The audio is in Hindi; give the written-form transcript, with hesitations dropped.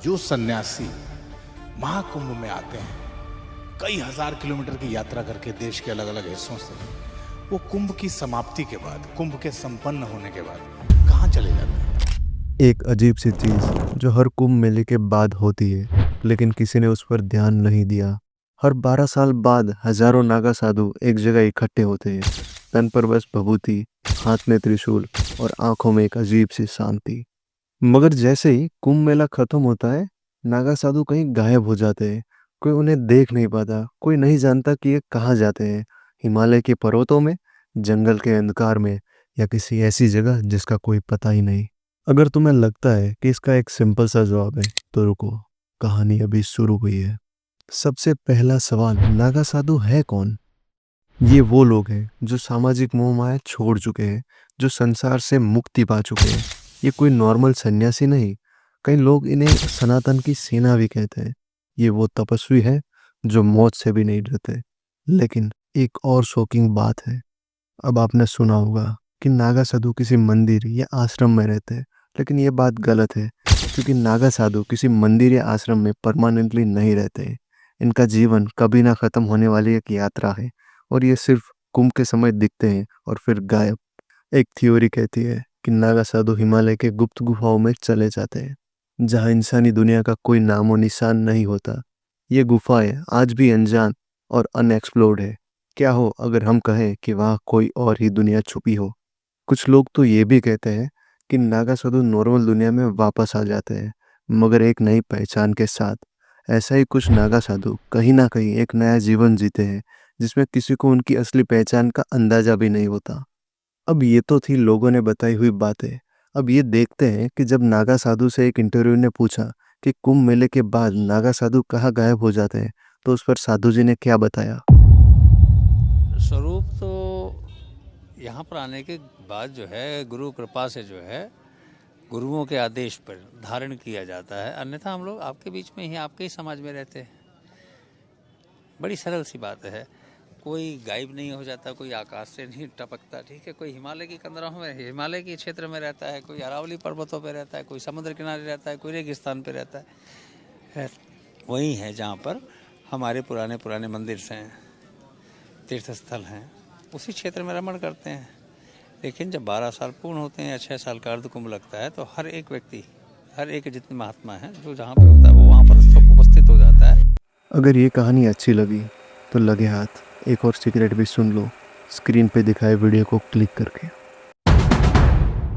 जो सन्यासी महाकुंभ में आते हैं, कई हजार किलोमीटर की यात्रा करके देश के अलग अलग हिस्सों से, वो कुंभ की समाप्ति के बाद, कुंभ के संपन्न होने के बाद कहाँ चले जाते हैं? एक अजीब सी चीज जो हर कुंभ मेले के बाद होती है, लेकिन किसी ने उस पर ध्यान नहीं दिया। हर 12 साल बाद हजारों नागा साधु एक जगह इकट्ठे होते हैं, तन पर बस भभूति, हाथ में त्रिशूल और आंखों में एक अजीब सी शांति। मगर जैसे ही कुंभ मेला खत्म होता है, नागा साधु कहीं गायब हो जाते हैं। कोई उन्हें देख नहीं पाता, कोई नहीं जानता कि ये कहाँ जाते हैं। हिमालय के पर्वतों में, जंगल के अंधकार में, या किसी ऐसी जगह जिसका कोई पता ही नहीं। अगर तुम्हें लगता है कि इसका एक सिंपल सा जवाब है, तो रुको, कहानी अभी शुरू हुई है। सबसे पहला सवाल, नागा साधु है कौन? ये वो लोग हैं जो सामाजिक मोह माया छोड़ चुके हैं, जो संसार से मुक्ति पा चुके हैं। ये कोई नॉर्मल सन्यासी नहीं, कई लोग इन्हें सनातन की सेना भी कहते हैं। ये वो तपस्वी है जो मौत से भी नहीं डरते। लेकिन एक और शॉकिंग बात है। अब आपने सुना होगा कि नागा साधु किसी मंदिर या आश्रम में रहते हैं, लेकिन ये बात गलत है, क्योंकि नागा साधु किसी मंदिर या आश्रम में परमानेंटली नहीं रहते हैं। इनका जीवन कभी ना खत्म होने वाली एक यात्रा है, और ये सिर्फ कुंभ के समय दिखते हैं और फिर गायब। एक थ्योरी कहती है कि नागा साधु हिमालय के गुप्त गुफाओं में चले जाते हैं, जहाँ इंसानी दुनिया का कोई नामो निशान नहीं होता। ये गुफाएं आज भी अनजान और अनएक्सप्लोर्ड है। क्या हो अगर हम कहें कि वहाँ कोई और ही दुनिया छुपी हो। कुछ लोग तो ये भी कहते हैं कि नागा साधु नॉर्मल दुनिया में वापस आ जाते हैं, मगर एक नई पहचान के साथ। ऐसा ही कुछ नागा साधु कहीं ना कहीं एक नया जीवन जीते हैं, जिसमें किसी को उनकी असली पहचान का अंदाजा भी नहीं होता। अब ये तो थी लोगों ने बताई हुई बातें। अब ये देखते हैं कि जब नागा साधु से एक इंटरव्यू ने पूछा कि कुंभ मेले के बाद नागा साधु कहाँ गायब हो जाते हैं, तो उस पर साधु जी ने क्या बताया। स्वरूप तो यहाँ पर आने के बाद जो है, गुरु कृपा से जो है, गुरुओं के आदेश पर धारण किया जाता है। अन्यथा हम लोग आपके बीच में ही, आपके ही समाज में रहते हैं। बड़ी सरल सी बात है। कोई गायब नहीं हो जाता, कोई आकाश से नहीं टपकता, ठीक है। कोई हिमालय की कंदरों में, हिमालय के क्षेत्र में रहता है, कोई अरावली पर्वतों पे रहता है, कोई समुद्र किनारे रहता है, कोई रेगिस्तान पे रहता है। वही है जहाँ पर हमारे पुराने पुराने मंदिर हैं, तीर्थ स्थल हैं, उसी क्षेत्र में रमण करते हैं। लेकिन जब 12 साल पूर्ण होते हैं या 6 साल का अर्ध कुंभ लगता है, तो हर एक व्यक्ति, हर एक जितने महात्मा हैं, जो जहाँ पे होता है वो वहाँ पर उपस्थित हो जाता है। अगर ये कहानी अच्छी लगी तो लगे हाथ एक और सीक्रेट भी सुन लो, स्क्रीन पे दिखाए वीडियो को क्लिक करके।